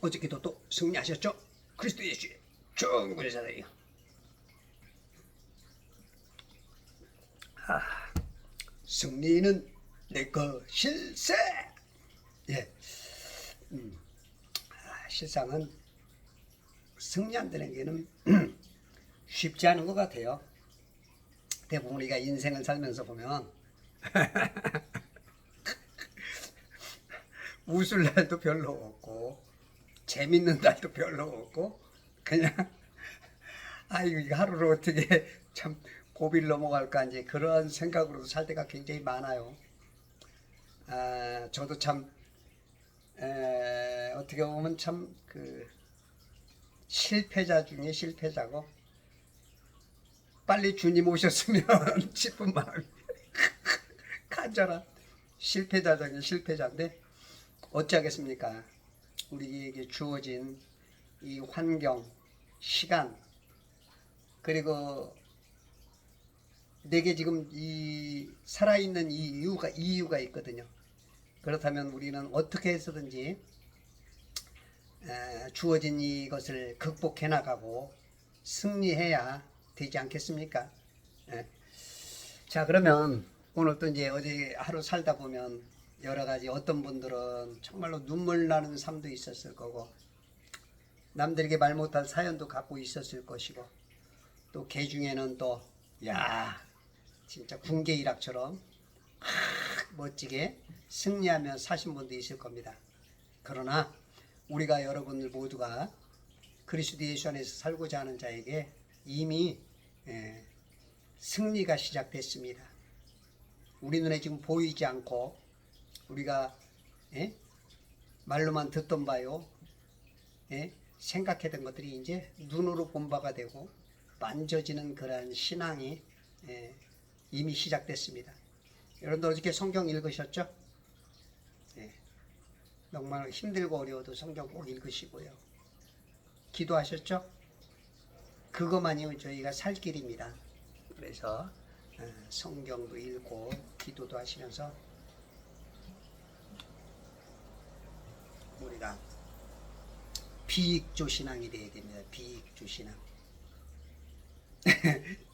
어저께도 또 승리하셨죠? 그리스도 예수의 정군의 자들이요. 승리는 내 것일세. 예, 실상은 승리한다는 게는 쉽지 않은 것 같아요. 대부분 우리가 인생을 살면서 보면 웃을 날도 별로 없고 재밌는 날도 별로 없고 그냥 아이고 이 하루를 어떻게 참 고비를 넘어갈까 이제 그런 생각으로 살 때가 굉장히 많아요. 저도 참 어떻게 보면 참 그 실패자 중에 실패자고 빨리 주님 오셨으면 싶은 마음이 간절한 실패자 중에 실패자인데 어찌하겠습니까? 우리에게 주어진 이 환경, 시간, 그리고 내게 지금 이 살아있는 이 이유가 있거든요. 그렇다면 우리는 어떻게 해서든지 주어진 이것을 극복해 나가고 승리해야 되지 않겠습니까? 예. 자, 그러면 오늘 또 이제 어제 하루 살다 보면 여러 가지 어떤 분들은 정말로 눈물 나는 삶도 있었을 거고 남들에게 말 못할 사연도 갖고 있었을 것이고 또 개 중에는 또 야 진짜 군계 일학처럼 멋지게 승리하며 사신 분도 있을 겁니다. 그러나 우리가 여러분들 모두가 그리스도 예수 안에서 살고자 하는 자에게 이미 승리가 시작됐습니다. 우리 눈에 지금 보이지 않고 우리가 말로만 듣던 바요 생각했던 것들이 이제 눈으로 본 바가 되고 만져지는 그러한 신앙이 이미 시작됐습니다. 여러분들 어저께 성경 읽으셨죠? 정말 힘들고 어려워도 성경 꼭 읽으시고요. 기도하셨죠? 그것만이 저희가 살 길입니다. 그래서 성경도 읽고 기도도 하시면서 우리가 비익조 신앙이 되어야 됩니다. 비익조 신앙.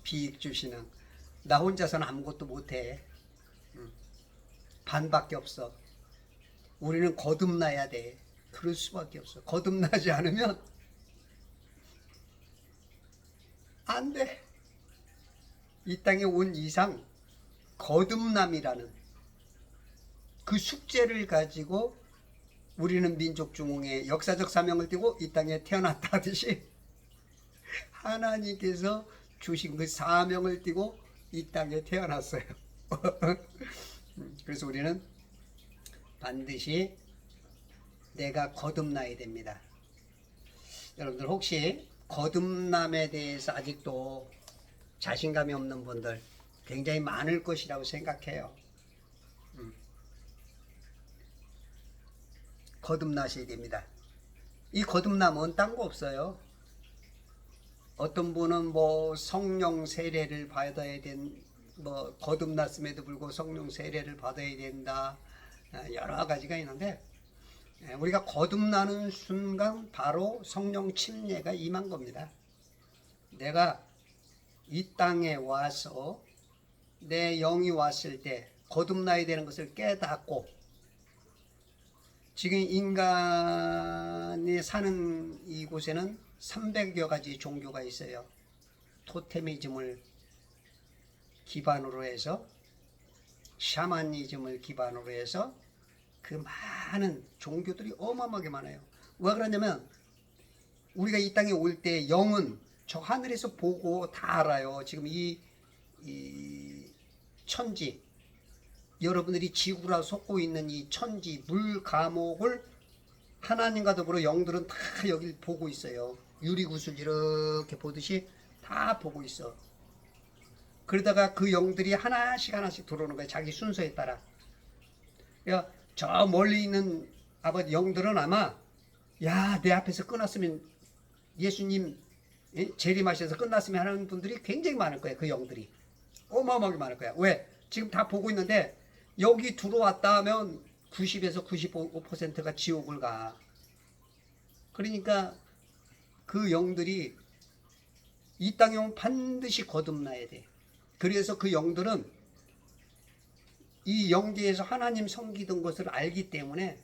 비익조 신앙. 나 혼자서는 아무것도 못해. 반밖에 없어. 우리는 거듭나야 돼. 그럴 수밖에 없어. 거듭나지 않으면 안 돼. 이 땅에 온 이상 거듭남이라는 그 숙제를 가지고 우리는 민족 중흥의 역사적 사명을 띠고 이 땅에 태어났다 하듯이 하나님께서 주신 그 사명을 띠고 이 땅에 태어났어요. 그래서 우리는 반드시 내가 거듭나야 됩니다. 여러분들 혹시 거듭남에 대해서 아직도 자신감이 없는 분들 굉장히 많을 것이라고 생각해요. 거듭나셔야 됩니다. 이 거듭남은 딴 거 없어요. 어떤 분은 뭐 성령 세례를 받아야 뭐 거듭났음에도 불구하고 성령 세례를 받아야 된다. 여러 가지가 있는데 우리가 거듭나는 순간 바로 성령 침례가 임한 겁니다. 내가 이 땅에 와서 내 영이 왔을 때 거듭나야 되는 것을 깨닫고 지금 인간이 사는 이곳에는 300여 가지 종교가 있어요. 토테미즘을 기반으로 해서 샤머니즘을 기반으로 해서 그 많은 종교들이 어마어마하게 많아요. 왜 그러냐면 우리가 이 땅에 올 때 영은 저 하늘에서 보고 다 알아요. 지금 이 천지 여러분들이 지구라 속고 있는 이 천지 물 감옥을 하나님과 더불어 영들은 다 여길 보고 있어요. 유리구슬 이렇게 보듯이 다 보고 있어. 그러다가 그 영들이 하나씩 들어오는 거야. 자기 순서에 따라. 그러니까 저 멀리 있는 아버지 영들은 아마 야, 내 앞에서 끝났으면 예수님 재림하셔서 끝났으면 하는 분들이 굉장히 많을 거예요. 그 영들이 어마어마하게 많을 거야. 왜? 지금 다 보고 있는데 여기 들어왔다 하면 90에서 95%가 지옥을 가. 그러니까 그 영들이 이 땅에 오면 반드시 거듭나야 돼. 그래서 그 영들은 이 영계에서 하나님 섬기던 것을 알기 때문에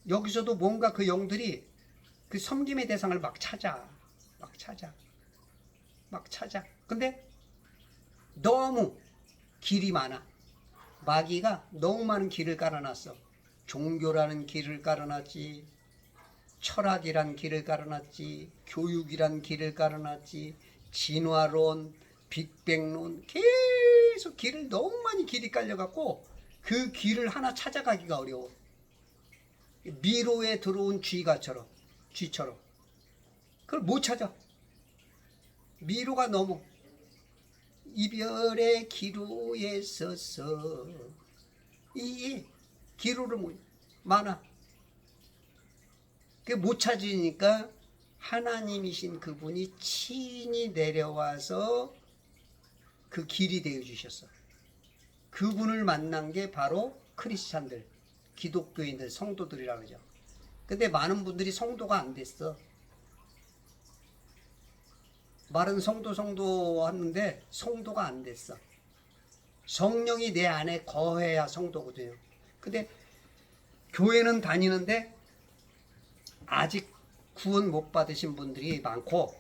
여기서도 뭔가 그 영들이 그 섬김의 대상을 막 찾아. 근데 너무 길이 많아. 마귀가 너무 많은 길을 깔아놨어. 종교라는 길을 깔아놨지, 철학이란 길을 깔아놨지, 교육이란 길을 깔아놨지, 진화론, 빅뱅론, 계속 길을 너무 많이 길이 깔려갖고 그 길을 하나 찾아가기가 어려워. 미로에 들어온 쥐처럼 그걸 못 찾아. 미로가 너무 이별의 기로에 서서 이 기로를 많아. 그 못 찾으니까 하나님이신 그분이 친히 내려와서 그 길이 되어 주셨어. 그분을 만난 게 바로 크리스찬들, 기독교인들, 성도들이라고 그러죠. 근데 많은 분들이 성도가 안 됐어. 말은 성도 하는데 성도가 안 됐어. 성령이 내 안에 거해야 성도거든요. 근데 교회는 다니는데 아직 구원 못 받으신 분들이 많고,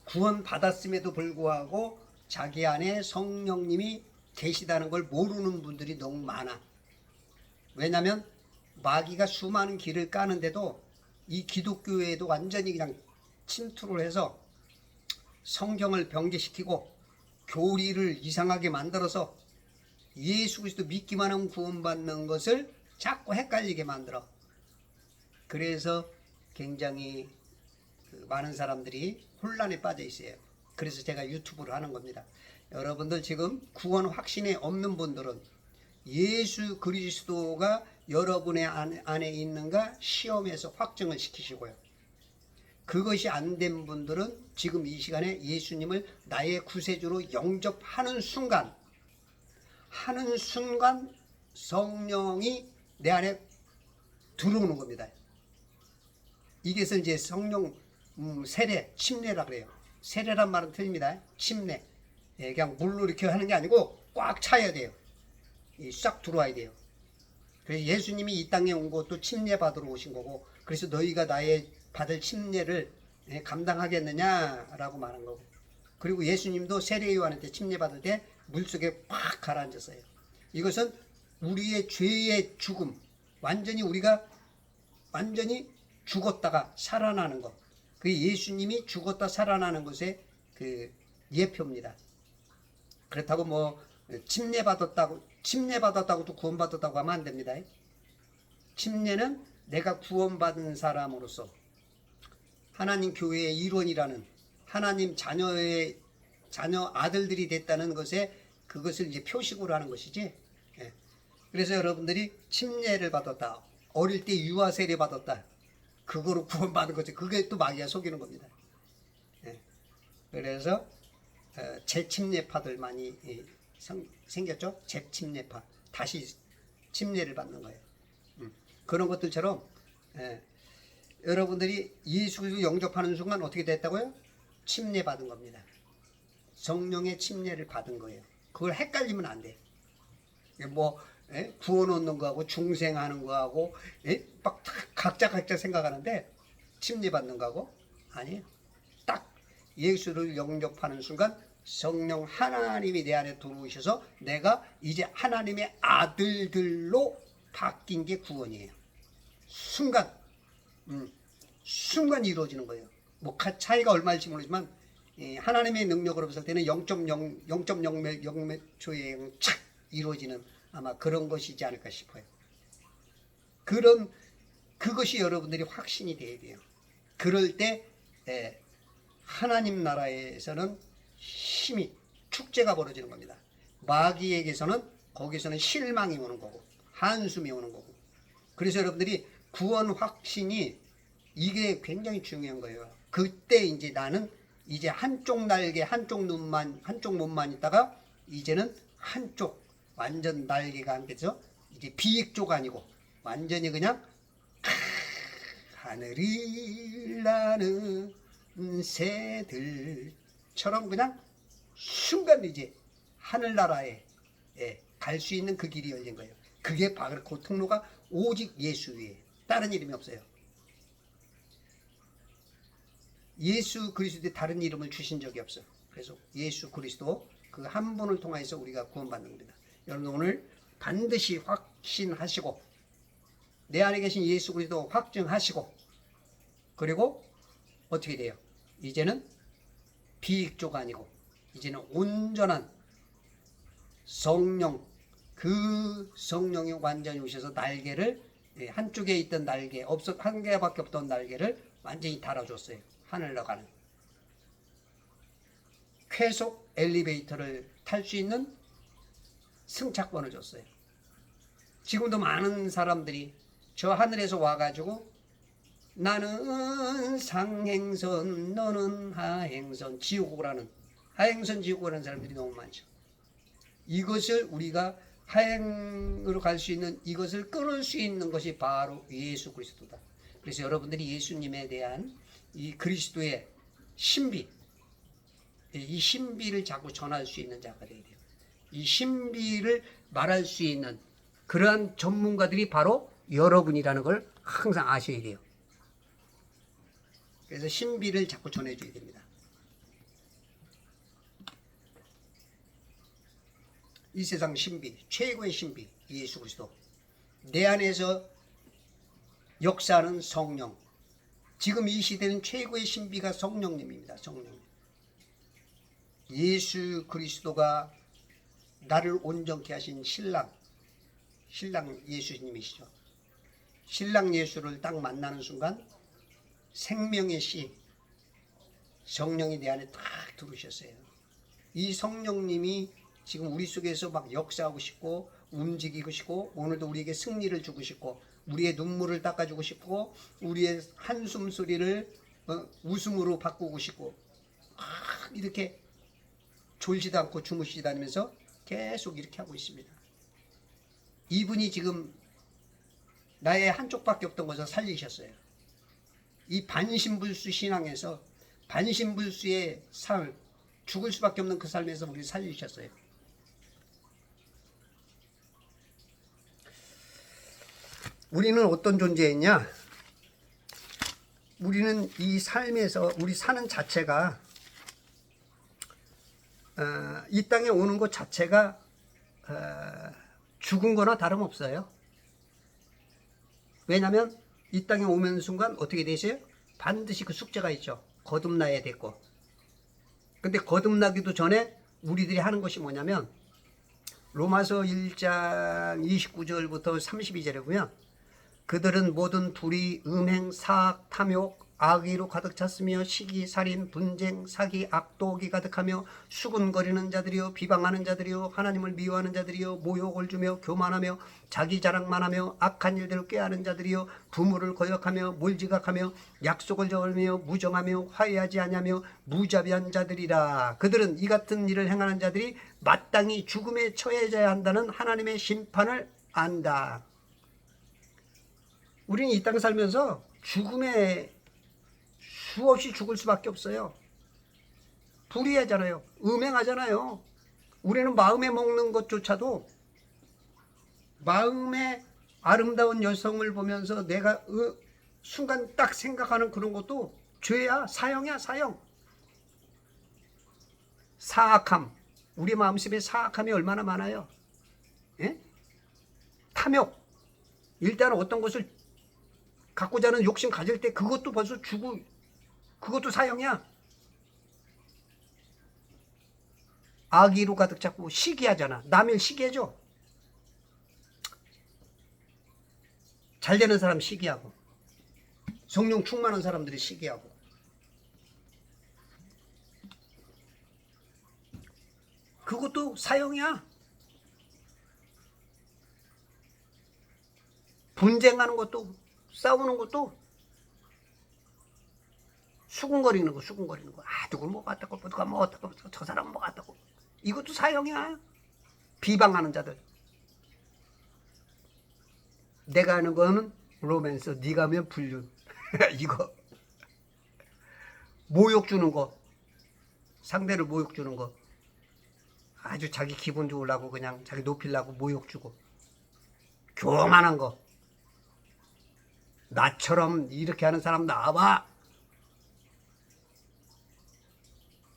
구원 받았음에도 불구하고 자기 안에 성령님이 계시다는 걸 모르는 분들이 너무 많아. 왜냐하면 마귀가 수많은 길을 까는데도 이 기독교에도 완전히 그냥 침투를 해서 성경을 변개시키고 교리를 이상하게 만들어서 예수 그리스도 믿기만 하면 구원받는 것을 자꾸 헷갈리게 만들어. 그래서 굉장히 많은 사람들이 혼란에 빠져 있어요. 그래서 제가 유튜브를 하는 겁니다. 여러분들 지금 구원 확신이 없는 분들은 예수 그리스도가 여러분의 안에 있는가 시험해서 확정을 시키시고요. 그것이 안 된 분들은 지금 이 시간에 예수님을 나의 구세주로 영접하는 순간 성령이 내 안에 들어오는 겁니다. 이게서 이제 성령 세례, 침례라 그래요. 세례란 말은 틀립니다. 침례. 예, 그냥 물로 이렇게 하는 게 아니고 꽉 차야 돼요. 싹 들어와야 돼요. 그래서 예수님이 이 땅에 온 것도 침례 받으러 오신 거고, 그래서 너희가 나의 받을 침례를 감당하겠느냐라고 말한 거고, 그리고 예수님도 세례 요한한테 침례 받을 때 물속에 팍 가라앉았어요. 이것은 우리의 죄의 죽음, 우리가 완전히 죽었다가 살아나는 것, 그 예수님이 죽었다 살아나는 것의 그 예표입니다. 그렇다고 뭐 침례 받았다고 또 구원받았다고 하면 안 됩니다. 침례는 내가 구원받은 사람으로서 하나님 교회의 일원이라는, 하나님 자녀 아들들이 됐다는 것에 그것을 이제 표식으로 하는 것이지. 예. 그래서 여러분들이 침례를 받았다, 어릴 때 유아 세례 받았다, 그거로 구원받은 거죠. 그게 또 마귀가 속이는 겁니다. 예. 그래서 재침례파들 많이 생겼죠. 재침례파, 다시 침례를 받는 거예요. 그런 것들처럼 여러분들이 예수 그리스도 영접하는 순간 어떻게 됐다고요? 침례 받은 겁니다. 성령의 침례를 받은 거예요. 그걸 헷갈리면 안 돼. 뭐 구원 얻는 거하고 중생하는 거하고 막 각자 생각하는데, 침례 받는 거하고 아니에요. 딱 예수를 영접하는 순간 성령 하나님이 내 안에 들어오셔서 내가 이제 하나님의 아들들로 바뀐 게 구원이에요. 순간 이루어지는 거예요. 뭐 차이가 얼마일지 모르지만 하나님의 능력으로 봤을 때는 0.0 몇 초에 착 이루어지는 아마 그런 것이지 않을까 싶어요. 그것이 여러분들이 확신이 돼야 돼요. 그럴 때 하나님 나라에서는 힘이, 축제가 벌어지는 겁니다. 마귀에게서는 거기서는 실망이 오는 거고 한숨이 오는 거고. 그래서 여러분들이 구원 확신이 이게 굉장히 중요한 거예요. 그때 이제 나는 이제 한쪽 날개, 한쪽 몸만 있다가 이제는 한쪽 완전 날개가 안 돼서 이제 비익조가 아니고 완전히 그냥 하늘을 나는 새들처럼 그냥 순간 이제 하늘나라에 갈 수 있는 그 길이 열린 거예요. 그게 바로 그 통로가 오직 예수 위에 다른 이름이 없어요. 예수 그리스도에 다른 이름을 주신 적이 없어요. 그래서 예수 그리스도 그 한 분을 통해서 우리가 구원받는 겁니다. 여러분 오늘 반드시 확신하시고 내 안에 계신 예수 그리스도 확증하시고 그리고 어떻게 돼요? 이제는 비익조가 아니고 이제는 온전한 성령, 그 성령이 완전히 오셔서 날개를 한쪽에 있던 날개 한 개밖에 없던 날개를 완전히 달아줬어요. 하늘로 가는 쾌속 엘리베이터를 탈 수 있는 승차권을 줬어요. 지금도 많은 사람들이 저 하늘에서 와가지고 나는 상행선 너는 하행선 지옥으로라는 하행선 지옥으로라는 사람들이 너무 많죠. 이것을 우리가 하행으로 갈 수 있는 이것을 끊을 수 있는 것이 바로 예수 그리스도다. 그래서 여러분들이 예수님에 대한 이 그리스도의 신비, 이 신비를 자꾸 전할 수 있는 자가 되어야 돼요. 이 신비를 말할 수 있는 그러한 전문가들이 바로 여러분이라는 걸 항상 아셔야 돼요. 그래서 신비를 자꾸 전해줘야 됩니다. 이 세상 신비, 최고의 신비, 예수 그리스도. 내 안에서 역사하는 성령. 지금 이 시대는 최고의 신비가 성령님입니다. 성령님. 예수 그리스도가 나를 온전케 하신 신랑 예수님이시죠. 신랑 예수를 딱 만나는 순간 생명의 씨, 성령이 내 안에 딱 들어오셨어요. 이 성령님이 지금 우리 속에서 막 역사하고 싶고 움직이고 싶고 오늘도 우리에게 승리를 주고 싶고 우리의 눈물을 닦아주고 싶고 우리의 한숨 소리를 웃음으로 바꾸고 싶고 이렇게 졸지도 않고 주무시지도 않으면서 계속 이렇게 하고 있습니다. 이분이 지금 나의 한쪽밖에 없던 것을 살리셨어요. 이 반신불수 신앙에서 반신불수의 삶, 죽을 수밖에 없는 그 삶에서 우리를 살리셨어요. 우리는 어떤 존재였냐? 우리는 이 삶에서 우리 사는 자체가 이 땅에 오는 것 자체가 죽은 거나 다름없어요. 왜냐하면 이 땅에 오는 순간 어떻게 되세요? 반드시 그 숙제가 있죠. 거듭나야 됐고. 근데 거듭나기도 전에 우리들이 하는 것이 뭐냐면 로마서 1장 29절부터 32절에 보면 그들은 모든 불의, 음행, 사악, 탐욕, 악의로 가득 찼으며 시기, 살인, 분쟁, 사기, 악독이 가득하며 수군거리는 자들이요 비방하는 자들이요 하나님을 미워하는 자들이요 모욕을 주며 교만하며 자기 자랑만 하며 악한 일들을 꾀하는 자들이요 부모를 거역하며 몰지각하며 약속을 저으며 무정하며 화해하지 아니하며 무자비한 자들이라. 그들은 이 같은 일을 행하는 자들이 마땅히 죽음에 처해져야 한다는 하나님의 심판을 안다. 우리는 이 땅 살면서 죽음에 수없이 죽을 수밖에 없어요. 불의하잖아요. 음행하잖아요. 우리는 마음에 먹는 것조차도 마음에 아름다운 여성을 보면서 내가 순간 딱 생각하는 그런 것도 죄야. 사형이야. 사형. 사악함. 우리 마음속에 사악함이 얼마나 많아요. 예? 탐욕. 일단 어떤 것을 갖고자 하는 욕심 가질 때 그것도 벌써 그것도 사형이야. 악의로 가득 찼고 시기하잖아. 남을 시기해줘. 잘 되는 사람 시기하고 성령 충만한 사람들이 시기하고 그것도 사형이야. 분쟁하는 것도 싸우는 것도 수군거리는 거. 누굴 뭐 같다고, 누가 뭐 같다고, 저 사람은 뭐 같다고. 이것도 사형이야. 비방하는 자들. 내가 하는 거는 로맨스, 네가 하면 불륜. 이거 모욕 주는 거, 상대를 모욕 주는 거, 아주 자기 기분 좋으려고 그냥 자기 높이려고 모욕 주고, 교만한 거, 나처럼 이렇게 하는 사람 나와봐.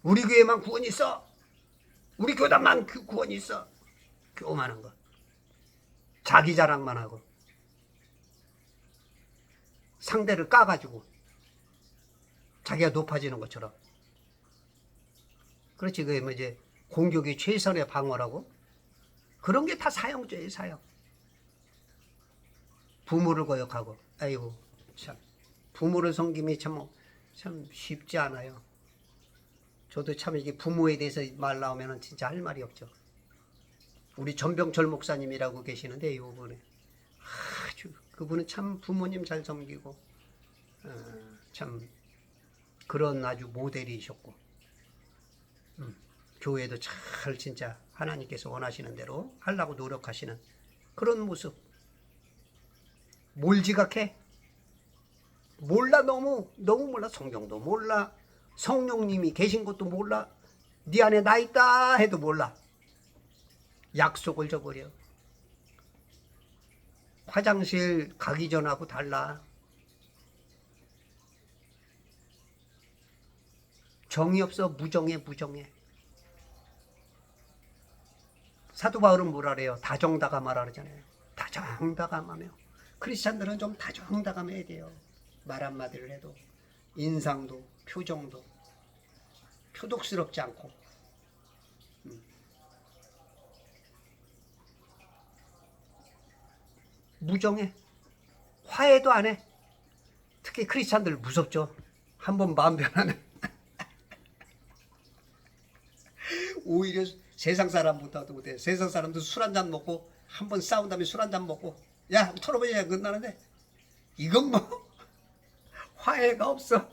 우리 교회만 구원이 있어. 우리 교단만 구원이 있어. 교만한 거, 자기 자랑만 하고, 상대를 까가지고 자기가 높아지는 것처럼. 그렇지. 그게 뭐 이제 공격이 최선의 방어라고. 그런 게 다 사형죄예요. 사형. 부모를 거역하고. 아이고 참, 부모를 섬김이 참 쉽지 않아요. 저도 참 이게 부모에 대해서 말 나오면 진짜 할 말이 없죠. 우리 전병철 목사님이라고 계시는데 이분에 아주 그분은 참 부모님 잘 섬기고 참 그런 아주 모델이셨고 교회도 잘 진짜 하나님께서 원하시는 대로 하려고 노력하시는 그런 모습. 뭘 지각해? 몰라. 너무 몰라. 성경도 몰라. 성령님이 계신 것도 몰라. 네 안에 나 있다 해도 몰라. 약속을 저버려. 화장실 가기 전하고 달라. 정이 없어. 무정해. 사도 바울은 뭐라 그래요? 다정다감하라 그러잖아요. 다정다감하며. 크리스찬들은 좀 다정다감해야 돼요. 말 한마디를 해도 인상도 표정도 표독스럽지 않고 무정해. 화해도 안 해. 특히 크리스찬들 무섭죠. 한번 마음 변하면 오히려 세상 사람보다도 못해. 세상 사람도 술 한잔 먹고 한번 싸운 다음에 술 한잔 먹고 야 털어버려야 끝나는데 이건 뭐 화해가 없어.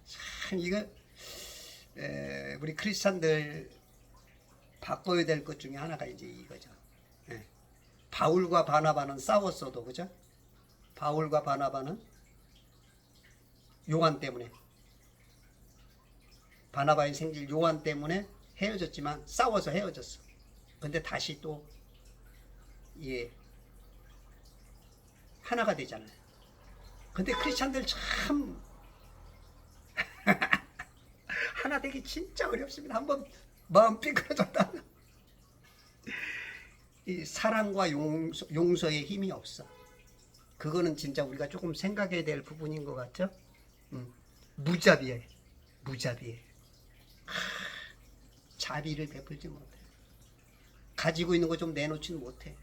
참 이거 우리 크리스찬들 바꿔야 될 것 중에 하나가 이제 이거죠. 바울과 바나바는 싸웠어도, 그죠? 바울과 바나바는 요한 때문에, 바나바의 생질 요한 때문에 헤어졌지만 싸워서 헤어졌어. 근데 다시 또 하나가 되잖아요. 근데 크리스찬들 참 하나 되기 진짜 어렵습니다. 한번 마음 삐그러졌다. 이 사랑과 용서의 힘이 없어. 그거는 진짜 우리가 조금 생각해야 될 부분인 것 같죠? 무자비해. 자비를 베풀지 못해. 가지고 있는 거 좀 내놓지는 못해.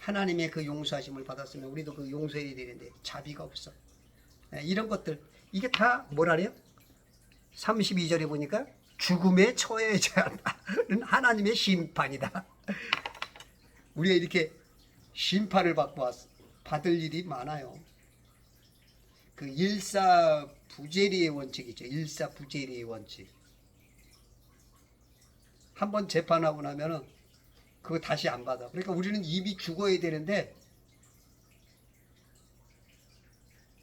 하나님의 그 용서하심을 받았으면 우리도 그 용서해야 되는데 자비가 없어. 이런 것들 이게 다 뭐라래요? 32절에 보니까 죽음에 처해야지 않는 하나님의 심판이다. 우리가 이렇게 심판을 받을 일이 많아요. 그 일사부재리의 원칙이죠. 일사부재리의 원칙. 한번 재판하고 나면은 그거 다시 안 받아. 그러니까 우리는 입이 죽어야 되는데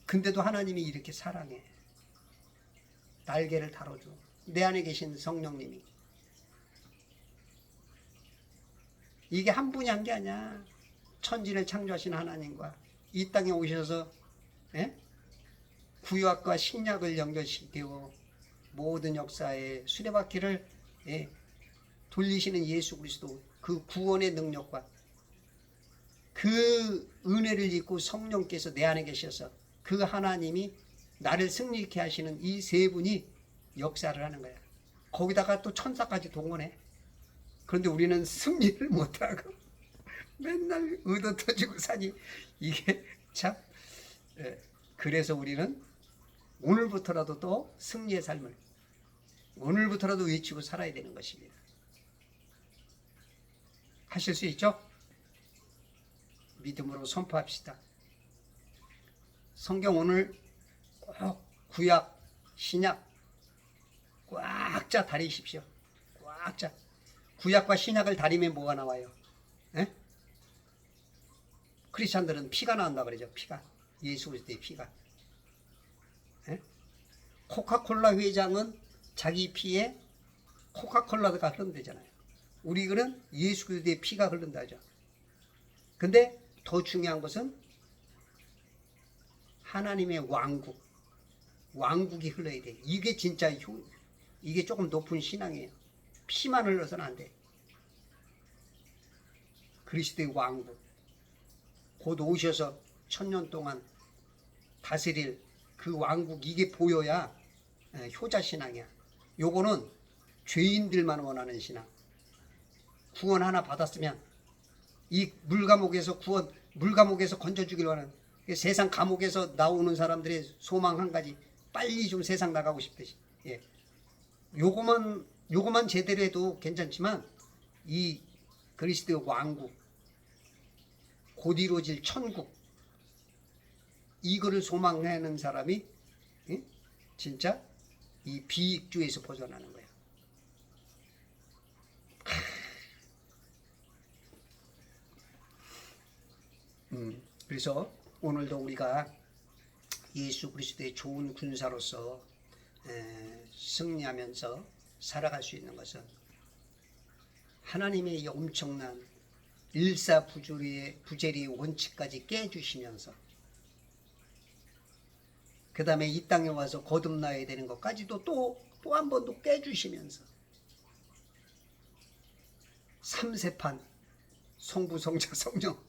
근데도 하나님이 이렇게 사랑해. 날개를 달아줘. 내 안에 계신 성령님이. 이게 한 분이 한 게 아니야. 천지를 창조하신 하나님과 이 땅에 오셔서 구약과 신약을 연결시키고 모든 역사의 수레바퀴를 돌리시는 예수 그리스도, 그 구원의 능력과 그 은혜를 입고 성령께서 내 안에 계셔서 그 하나님이 나를 승리케 하시는 이 세 분이 역사를 하는 거야. 거기다가 또 천사까지 동원해. 그런데 우리는 승리를 못하고 맨날 의도 터지고 사니. 이게 참 그래서 우리는 오늘부터라도 또 승리의 삶을 오늘부터라도 외치고 살아야 되는 것입니다. 하실 수 있죠? 믿음으로 선포합시다. 성경 오늘 꼭 구약, 신약 꽉 짜 다리십시오. 꽉 짜. 구약과 신약을 다리면 뭐가 나와요? 에? 크리스찬들은 피가 나온다 그러죠. 피가. 예수 그리스도의 피가. 에? 코카콜라 회장은 자기 피에 코카콜라가 흐른다잖아요. 우리는 예수 그리스도의 피가 흐른다죠. 근데 더 중요한 것은 하나님의 왕국이 흘러야 돼. 이게 진짜 이게 조금 높은 신앙이에요. 피만 흘러서는 안 돼. 그리스도의 왕국 곧 오셔서 1000년 동안 다스릴 그 왕국, 이게 보여야 효자 신앙이야. 요거는 죄인들만 원하는 신앙. 구원 하나 받았으면 이 물감옥에서 건져주길 원하는, 세상 감옥에서 나오는 사람들의 소망 한 가지, 빨리 좀 세상 나가고 싶듯이. 예. 요거만 제대로 해도 괜찮지만 이 그리스도의 왕국, 곧 이루어질 천국, 이거를 소망하는 사람이 진짜 이 비익주에서 벗어나는 거야. 그래서 오늘도 우리가 예수 그리스도의 좋은 군사로서 승리하면서 살아갈 수 있는 것은 하나님의 이 엄청난 일사부재리의 원칙까지 깨주시면서, 그 다음에 이 땅에 와서 거듭나야 되는 것까지도 또 한 번 더 깨주시면서, 삼세판 성부 성자 성령,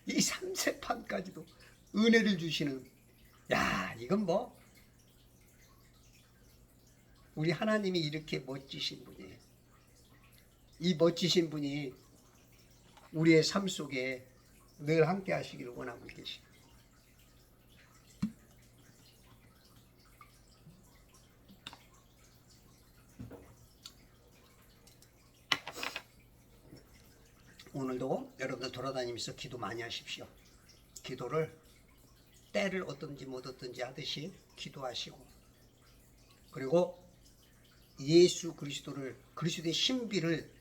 이 삼세판까지도 은혜를 주시는, 야, 이건 뭐 우리 하나님이 이렇게 멋지신 분이에요. 이 멋지신 분이 우리의 삶 속에 늘 함께 하시기를 원하고 계십니다. 오늘도 여러분들 돌아다니면서 기도 많이 하십시오. 기도를 때를 얻든지 못 얻든지 하듯이 기도하시고, 그리고 예수 그리스도의 신비를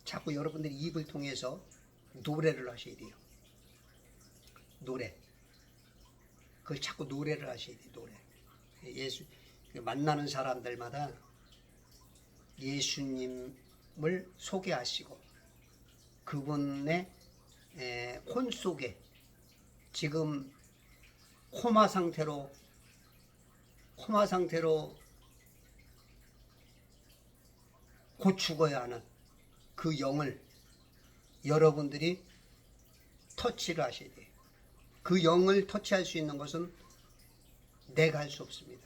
자꾸 여러분들이 입을 통해서 노래를 하셔야 돼요. 노래. 그걸 자꾸 노래를 하셔야 돼요. 노래. 예수 만나는 사람들마다 예수님을 소개하시고, 그분의 혼 속에 지금 코마 상태로 곧 죽어야 하는 그 영을 여러분들이 터치를 하셔야 돼요. 그 영을 터치할 수 있는 것은 내가 할 수 없습니다.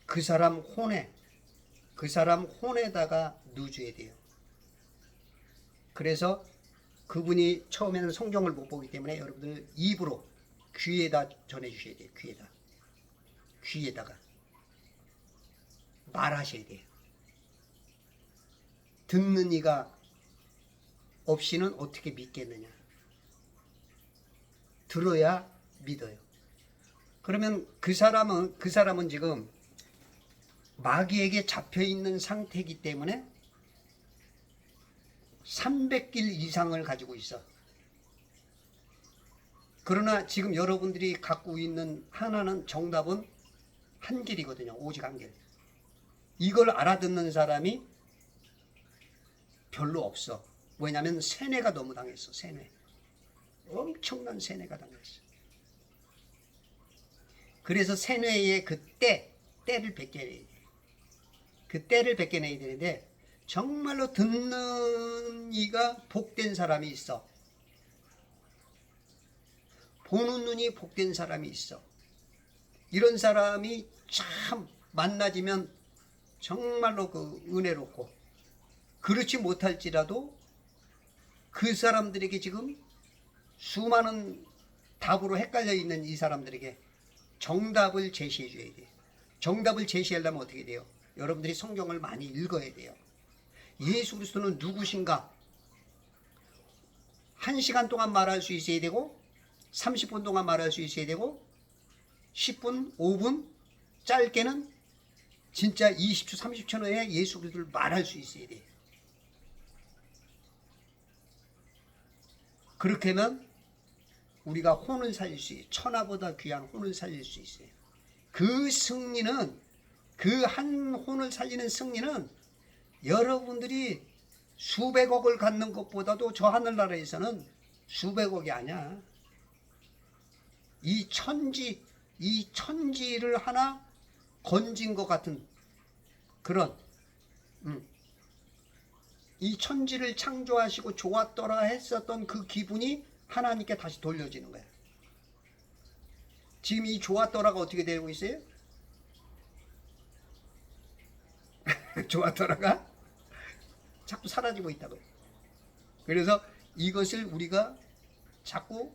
그 사람 혼에다가 누줘야 돼요. 그래서 그분이 처음에는 성경을 못 보기 때문에 여러분들 입으로 귀에다 전해주셔야 돼요. 귀에다가 말하셔야 돼요. 듣는 이가 없이는 어떻게 믿겠느냐. 들어야 믿어요. 그러면 그 사람은 지금 마귀에게 잡혀있는 상태이기 때문에 300길 이상을 가지고 있어. 그러나 지금 여러분들이 갖고 있는 하나는, 정답은 한 길이거든요. 오직 한 길. 이걸 알아듣는 사람이 별로 없어. 왜냐하면 세뇌가 너무 당했어. 세뇌. 엄청난 세뇌가 당했어. 그래서 세뇌의 그 때를 벗겨내야 돼. 그 때를 벗겨내야 되는데, 정말로 듣는 이가 복된 사람이 있어. 보는 눈이 복된 사람이 있어. 이런 사람이 참 만나지면 정말로 그 은혜롭고, 그렇지 못할지라도 그 사람들에게 지금 수많은 답으로 헷갈려 있는 이 사람들에게 정답을 제시해 줘야 돼. 정답을 제시하려면 어떻게 돼요? 여러분들이 성경을 많이 읽어야 돼요. 예수 그리스도는 누구신가? 1시간 동안 말할 수 있어야 되고, 30분 동안 말할 수 있어야 되고, 10분, 5분, 짧게는 진짜 20초 30초 내에 예수 그리스도를 말할 수 있어야 돼. 그렇게 하면 우리가 혼을 살릴 수 있어요. 천하보다 귀한 혼을 살릴 수 있어요. 그 승리는, 그 한 혼을 살리는 승리는 여러분들이 수백억을 갖는 것보다도 저 하늘나라에서는 수백억이 아니야. 이 천지를 하나 건진 것 같은 그런, 이 천지를 창조하시고 좋았더라 했었던 그 기분이 하나님께 다시 돌려지는 거야. 지금 이 좋았더라가 어떻게 되고 있어요? 좋았더라가 자꾸 사라지고 있다고요. 그래서 이것을 우리가 자꾸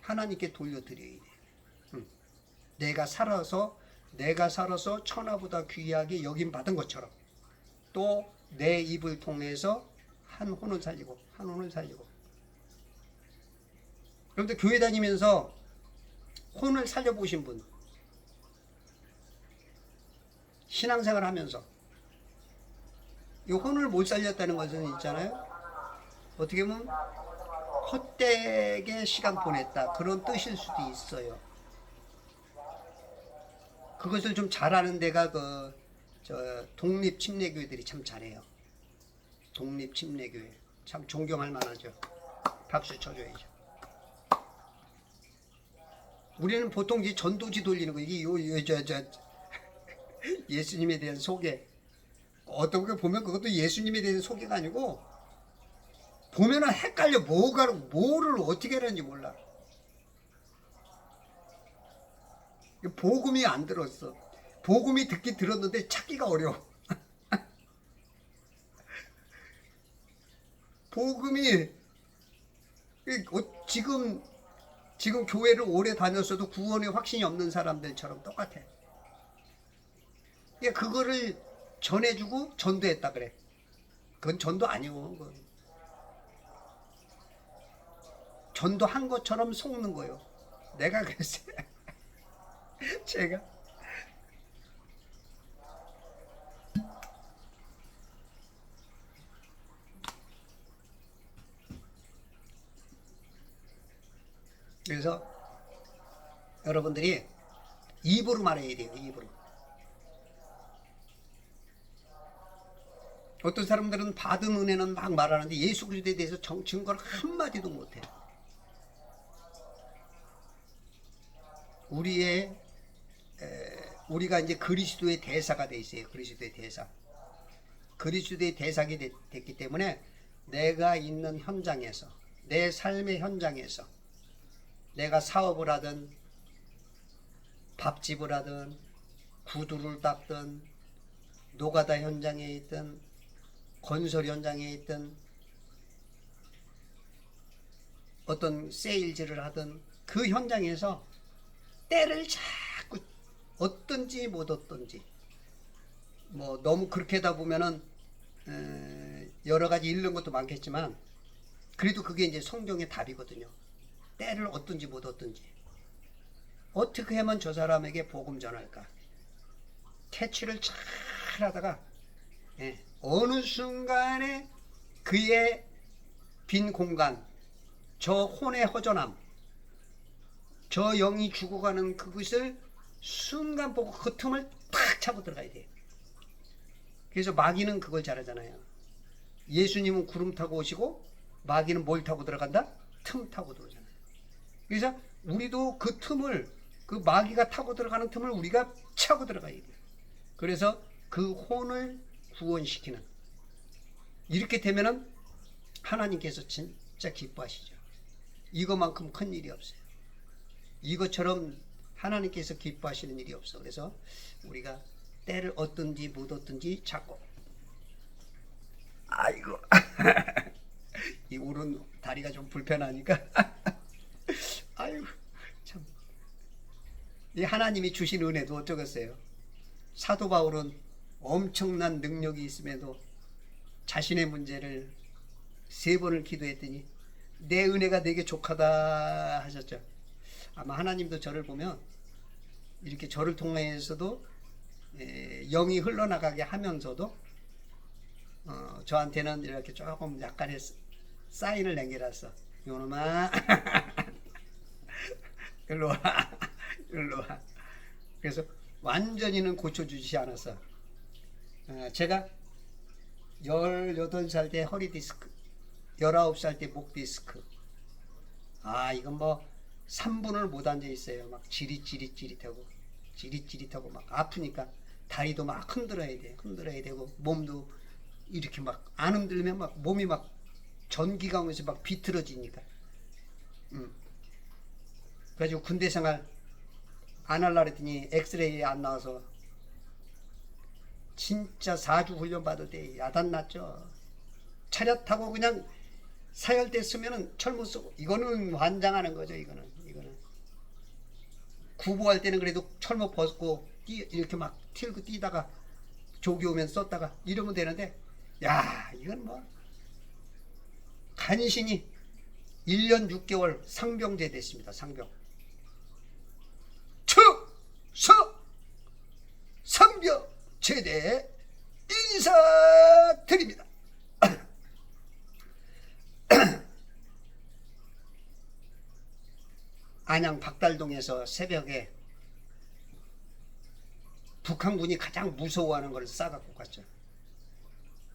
하나님께 돌려드려야 돼. 내가 살아서 천하보다 귀하게 여김 받은 것처럼 또 내 입을 통해서 한 혼을 살리고 여러분들 교회 다니면서 혼을 살려보신 분, 신앙생활 하면서 이 혼을 못 살렸다는 것은 있잖아요. 어떻게 보면 헛되게 시간 보냈다, 그런 뜻일 수도 있어요. 그것을 좀 잘하는 데가 독립 침례교회들이 참 잘해요. 독립 침례교회 참 존경할 만하죠. 박수 쳐줘야죠. 우리는 보통 이제 전도지 돌리는 거, 이게 예수님에 대한 소개. 어떤 거 보면 그것도 예수님에 대한 소개가 아니고, 보면은 헷갈려. 뭐를 어떻게 하는지 몰라. 복음이 안 들었어. 복음이 듣긴 들었는데 찾기가 어려워. 복음이 지금 교회를 오래 다녔어도 구원의 확신이 없는 사람들처럼 똑같아. 그거를 전해주고 전도했다 그래. 그건 전도 아니고, 그건 전도한 것처럼 속는 거예요. 내가 그랬어요. 제가 그래서 여러분들이 입으로 말해야 돼요. 입으로. 어떤 사람들은 받은 은혜는 막 말하는데 예수 그리스도에 대해서 증거를 한마디도 못해. 우리가 이제 그리스도의 대사가 돼 있어요. 그리스도의 대사. 그리스도의 대사가 됐기 때문에 내가 있는 현장에서, 내 삶의 현장에서, 내가 사업을 하든 밥집을 하든 구두를 닦든 노가다 현장에 있든 건설 현장에 있든 어떤 세일즈를 하든 그 현장에서 때를 자꾸 얻든지 못 얻든지, 뭐 너무 그렇게 하다 보면은 여러 가지 잃는 것도 많겠지만 그래도 그게 이제 성경의 답이거든요. 때를 얻든지 못 얻든지 어떻게 하면 저 사람에게 복음 전할까, 캐치를 잘 하다가 어느 순간에 그의 빈 공간, 저 혼의 허전함, 저 영이 죽어가는 그것을 순간 보고 그 틈을 탁 차고 들어가야 돼요. 그래서 마귀는 그걸 잘하잖아요. 예수님은 구름 타고 오시고 마귀는 뭘 타고 들어간다? 틈 타고 들어오잖아요. 그래서 우리도 그 틈을, 그 마귀가 타고 들어가는 틈을 우리가 차고 들어가야 돼요. 그래서 그 혼을 구원시키는, 이렇게 되면은 하나님께서 진짜 기뻐하시죠. 이것만큼 큰 일이 없어요. 이것처럼 하나님께서 기뻐하시는 일이 없어. 그래서 우리가 때를 얻든지 못 얻든지 찾고, 아이고 이 오른 다리가 좀 불편하니까 아이고 참, 이 하나님이 주신 은혜도 어쩌겠어요. 사도 바울은 엄청난 능력이 있음에도 자신의 문제를 3번을 기도했더니 내 은혜가 내게 족하다 하셨죠. 아마 하나님도 저를 보면 이렇게 저를 통해서도 영이 흘러나가게 하면서도 저한테는 이렇게 조금 약간의 사인을 남겨놨어. 요놈아 일로 와 일로 와. 그래서 완전히는 고쳐주지 않았어. 제가 18살 때 허리 디스크, 19살 때 목 디스크. 이건 뭐 3분을 못 앉아 있어요. 막 지릿지릿하고 막 아프니까 다리도 막 흔들어야 되고 몸도 이렇게 막 안 흔들면 막 몸이 막 전기가 오면서 막 비틀어지니까. 그래가지고 군대 생활 안 할라 그랬더니 엑스레이 안 나와서 진짜 4주 훈련 받을 때 야단 났죠. 차렷하고 그냥 사열대 쓰면은 철못 쓰고. 이거는 환장하는 거죠. 이거는 구보할 때는 그래도 철못 벗고 이렇게 막 튀고 뛰다가 조기 오면 썼다가 이러면 되는데, 야 이건 뭐 간신히 1년 6개월 상병제 됐습니다. 상병. 축서 상병 제대 인사드립니다. 안양 박달동에서 새벽에 북한군이 가장 무서워하는 걸 싸갖고 갔죠.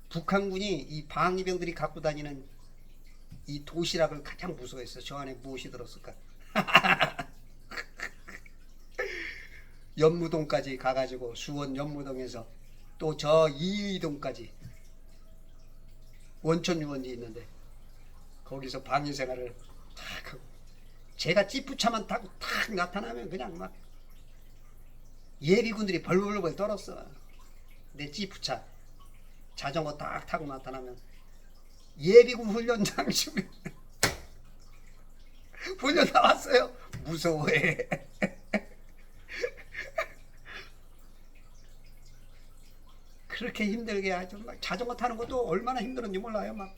북한군이 이 방위병들이 갖고 다니는 이 도시락을 가장 무서워했어요. 저 안에 무엇이 들었을까? 연무동까지 가가지고 수원 연무동에서 또 저 이의동까지 원천유원지 있는데 거기서 방위생활을 탁 하고, 제가 지프차만 타고 탁 나타나면 그냥 막 예비군들이 벌벌벌 떨었어. 내 지프차 자전거 딱 타고 나타나면 예비군 훈련장 주면 훈련 나왔어요. 무서워해. 그렇게 힘들게 하죠. 막 자전거 타는 것도 얼마나 힘들었는지 몰라요. 막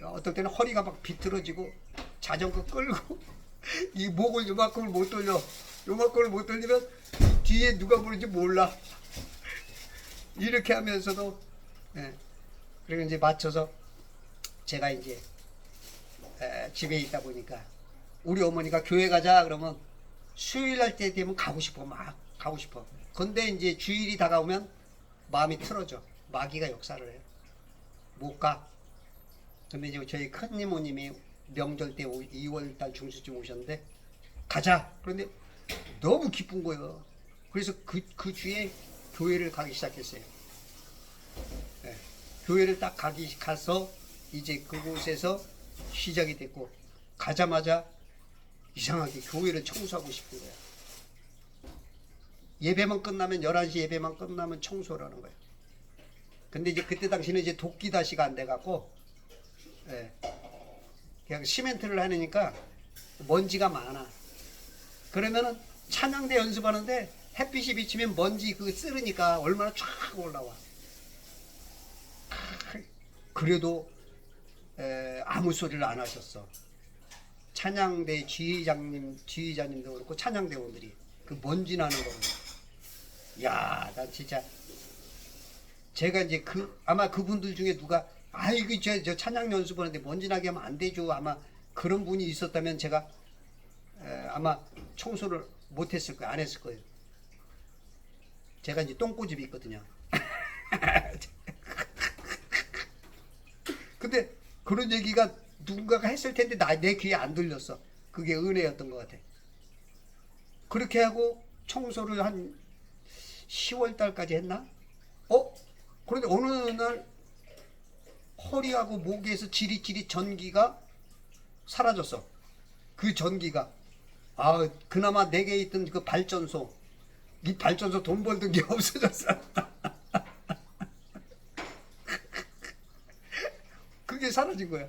어떨 때는 허리가 막 비틀어지고 자전거 끌고 이 목을 요만큼을 못 돌려. 요만큼을 못 돌리면 뒤에 누가 부르는지 몰라. 이렇게 하면서도 그리고 이제 맞춰서 제가 이제 집에 있다 보니까 우리 어머니가 교회 가자 그러면 수요일 날 때 되면 가고 싶어. 막 가고 싶어. 근데 이제 주일이 다가오면 마음이 틀어져. 마귀가 역사를 해요. 못 가. 근데 이제 저희 큰 이모님이 명절 때 2월달 중순쯤 오셨는데 가자. 그런데 너무 기쁜 거예요. 그래서 그 주에 교회를 가기 시작했어요. 교회를 딱 가서 이제 그곳에서 시작이 됐고, 가자마자 이상하게 교회를 청소하고 싶은 거야. 예배만 끝나면 11시 예배만 끝나면 청소를 하는 거예요. 근데 이제 그때 당시는 이제 도끼다시가 안 돼갖고 그냥 시멘트를 하니까 먼지가 많아. 그러면은 찬양대 연습하는데 햇빛이 비치면 먼지 그거 쓰르니까 얼마나 쫙 올라와. 그래도 아무 소리를 안 하셨어. 찬양대 지휘자님도 그렇고 찬양대원들이 그 먼지 나는 거를. 야, 난 진짜 제가 이제 아마 그분들 중에 누가 이거 저 찬양 연습하는데 먼지 나게 하면 안 되죠. 아마 그런 분이 있었다면 제가 아마 청소를 못 했을 거예요. 안 했을 거예요. 제가 이제 똥꼬집이 있거든요. 근데 그런 얘기가 누군가가 했을 텐데 내 귀에 안 들렸어. 그게 은혜였던 것 같아. 그렇게 하고 청소를 한 10월 달까지 했나? 그런데 어느 날 허리하고 목에서 지릿지릿 전기가 사라졌어. 그 전기가 그나마 내게 있던 그 발전소, 이 발전소 돈 벌던 게 없어졌어. 그게 사라진 거야.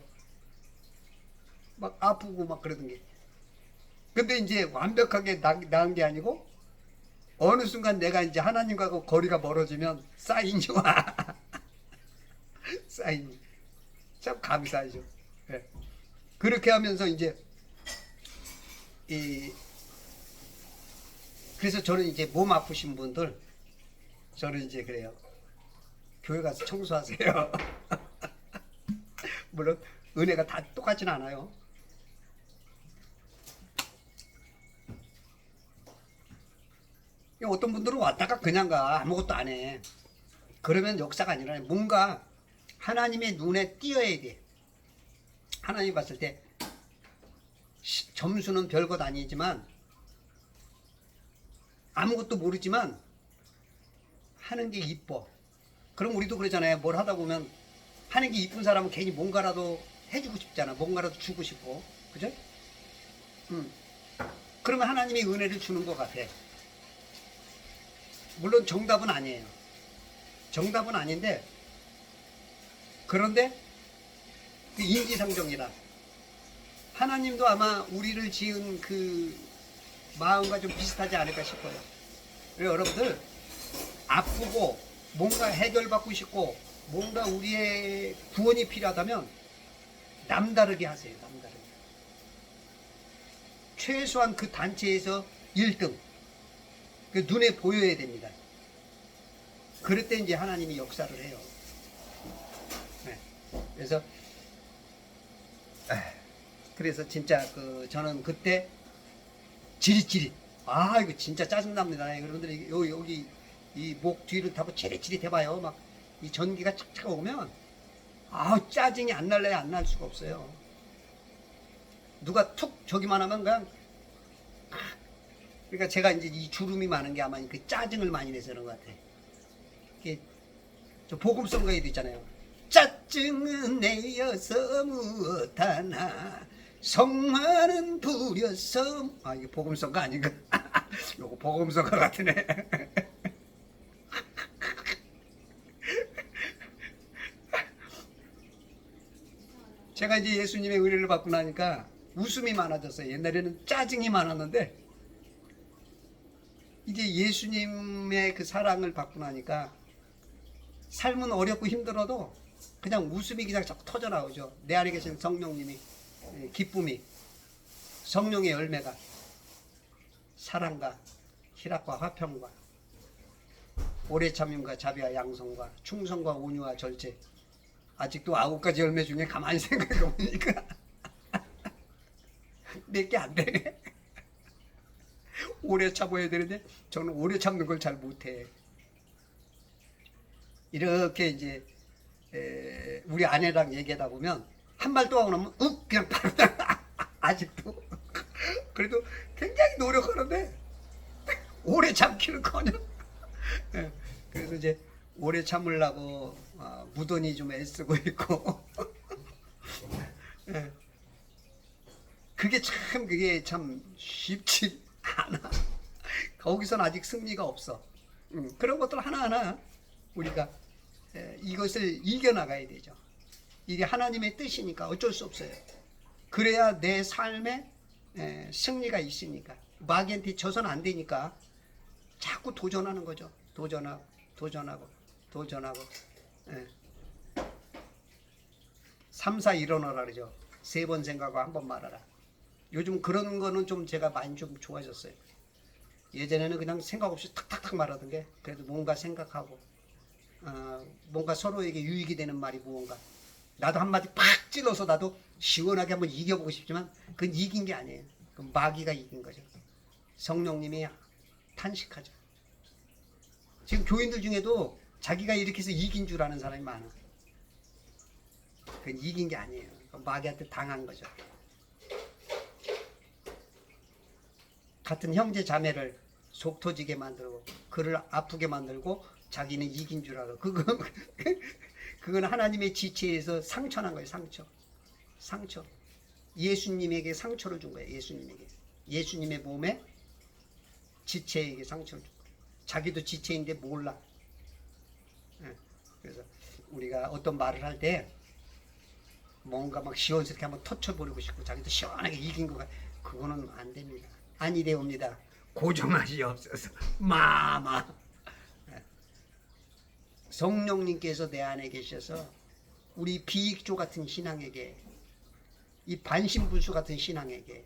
막 아프고 막 그러던 게. 근데 이제 완벽하게 나은 게 아니고 어느 순간 내가 이제 하나님과 거리가 멀어지면 사인이 와. 사인이. 참 감사하죠. 네. 그렇게 하면서 이제 그래서 저는 이제 몸 아프신 분들 저는 이제 그래요. 교회 가서 청소하세요. 물론 은혜가 다 똑같지는 않아요. 어떤 분들은 왔다가 그냥 가. 아무것도 안 해. 그러면 역사가 아니라 뭔가 하나님의 눈에 띄어야 돼. 하나님 봤을 때 점수는 별것 아니지만 아무것도 모르지만 하는 게 이뻐. 그럼 우리도 그러잖아요. 뭘 하다 보면 하는 게 이쁜 사람은 괜히 뭔가라도 해주고 싶잖아. 뭔가라도 주고 싶고. 그죠? 그러면 하나님이 은혜를 주는 것 같아. 물론 정답은 아니에요. 정답은 아닌데, 그런데 그 인지상정이다. 하나님도 아마 우리를 지은 그 마음과 좀 비슷하지 않을까 싶어요. 여러분들 아프고 뭔가 해결받고 싶고 뭔가 우리의 구원이 필요하다면 남다르게 하세요. 남다르게. 최소한 그 단체에서 1등. 그 눈에 보여야 됩니다. 그럴 때 이제 하나님이 역사를 해요. 네. 그래서 진짜 저는 그때 지릿지릿. 이거 진짜 짜증납니다. 여러분들이 여기 이 목 뒤를 타고 지릿지릿 해봐요. 막 이 전기가 착착 오면 짜증이 안 날래야 안 날 수가 없어요. 누가 툭 저기만 하면 그냥 그러니까 제가 이제 이 주름이 많은 게 아마 그 짜증을 많이 내서 그런 것 같아. 이게 저 복음성가에도 있잖아요. 짜증은 내어서 무엇하나 성만은 부려서 이게 복음성가 아닌가? 요거 복음성가 같으네. 제가 이제 예수님의 은혜를 받고 나니까 웃음이 많아졌어요. 옛날에는 짜증이 많았는데 이제 예수님의 그 사랑을 받고 나니까 삶은 어렵고 힘들어도 그냥 웃음이 그냥 자꾸 터져 나오죠. 내 안에 계신 성령님이 기쁨이 성령의 열매가 사랑과 희락과 화평과 오래 참음과 자비와 양성과 충성과 온유와 절제. 아직도 9가지 열매 중에 가만히 생각해 보니까 몇 개 안 되네. 오래 참아야 되는데 저는 오래 참는 걸 잘 못해. 이렇게 이제 우리 아내랑 얘기하다 보면 한 말 또 하고 나면 그냥 바로 아직도 그래도 굉장히 노력하는데 오래 참기는커녕. 그래서 이제 오래 참으려고 무던히 좀 애쓰고 있고. 그게 참 쉽지 않아. 거기선 아직 승리가 없어. 그런 것들 하나하나 우리가 이것을 이겨나가야 되죠. 이게 하나님의 뜻이니까 어쩔 수 없어요. 그래야 내 삶에 승리가 있으니까. 마귀한테 져서는 안 되니까 자꾸 도전하는 거죠. 도전하고 3, 4 일어나라 그러죠. 3번 생각하고 1번 말하라. 요즘 그런 거는 좀 제가 많이 좀 좋아졌어요. 예전에는 그냥 생각 없이 탁탁탁 말하던 게 그래도 뭔가 생각하고 뭔가 서로에게 유익이 되는 말이 무언가. 나도 한마디 팍 찔러서 나도 시원하게 한번 이겨보고 싶지만 그건 이긴 게 아니에요. 그건 마귀가 이긴 거죠. 성령님이 탄식하죠. 지금 교인들 중에도 자기가 이렇게 해서 이긴 줄 아는 사람이 많아. 그건 이긴 게 아니에요. 마귀한테 당한 거죠. 같은 형제 자매를 속 터지게 만들고 그를 아프게 만들고 자기는 이긴 줄 알아. 그건 하나님의 지체에서 상처난 거예요. 상처. 예수님에게 상처를 준 거예요. 예수님의 몸에 지체에게 상처를 준 거예요. 자기도 지체인데 몰라. 그래서 우리가 어떤 말을 할 때 뭔가 막 시원스럽게 한번 터쳐버리고 싶고 자기도 시원하게 이긴 거가 그거는 안 됩니다. 아니 되옵니다. 고정하시옵소서. 마마. 성령님께서 내 안에 계셔서 우리 비익조 같은 신앙에게 이 반신불수 같은 신앙에게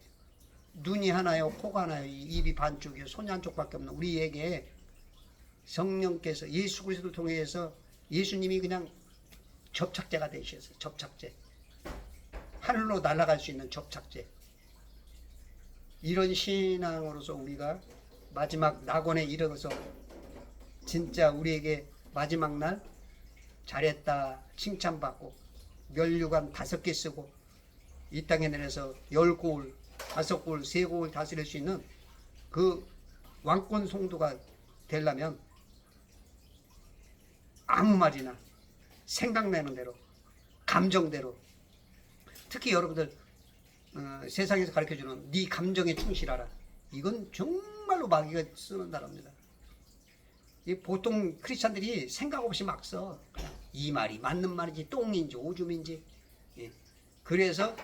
눈이 하나요 코가 하나요 입이 반쪽이요 손이 한쪽밖에 없는 우리에게 성령께서 예수 그리스도를 통해서 예수님이 그냥 접착제가 되셨어요. 접착제. 하늘로 날아갈 수 있는 접착제. 이런 신앙으로서 우리가 마지막 낙원에 이르러서 진짜 우리에게 마지막 날 잘했다 칭찬받고 면류관 5개 쓰고 이 땅에 내려서 10고을 5고을 3고을 다스릴 수 있는 그 왕권 송도가 되려면 아무 말이나 생각나는 대로 감정대로 특히 여러분들 세상에서 가르쳐주는 네 감정에 충실하라. 이건 정말로 마귀가 쓰는 단어입니다. 보통 크리스찬들이 생각 없이 막 써. 이 말이 맞는 말인지 똥인지 오줌인지. 예. 그래서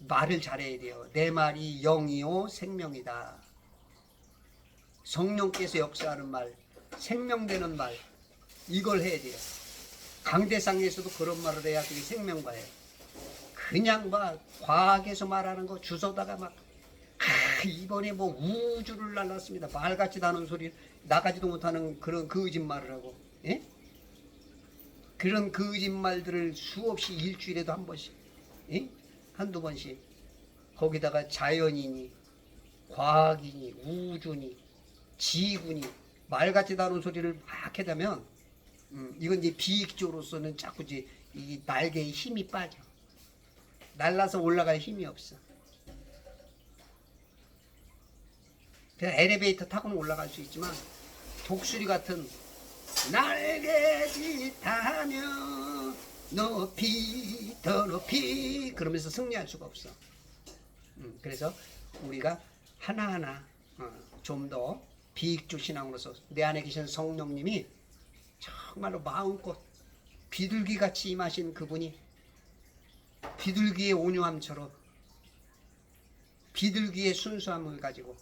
말을 잘해야 돼요. 내 말이 영이요 생명이다. 성령께서 역사하는 말, 생명되는 말, 이걸 해야 돼요. 강대상에서도 그런 말을 해야 그게 생명과예요. 그냥 막 과학에서 말하는 거 주워다가 막 이번에 뭐 우주를 날랐습니다. 말 같지도 않은 소리, 나가지도 못하는 그런 거짓말을 하고, 예? 그런 거짓말들을 수없이 일주일에도 한 번씩, 예? 한두 번씩 거기다가 자연이니 과학이니 우주니 지구니 말 같지도 않은 소리를 막 해대면 이건 이제 비익조로서는 자꾸 이제 이 날개에 힘이 빠져. 날라서 올라갈 힘이 없어. 그래서 엘리베이터 타고는 올라갈 수 있지만 독수리 같은 날개짓하며 높이 더 높이 그러면서 승리할 수가 없어. 그래서 우리가 하나하나 좀 더 비익조 신앙으로서 내 안에 계신 성령님이 정말로 마음껏 비둘기같이 임하신 그분이 비둘기의 온유함처럼 비둘기의 순수함을 가지고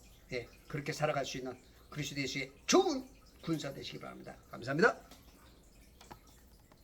그렇게 살아갈 수 있는 그리스도 예수의 좋은 군사 되시기 바랍니다. 감사합니다.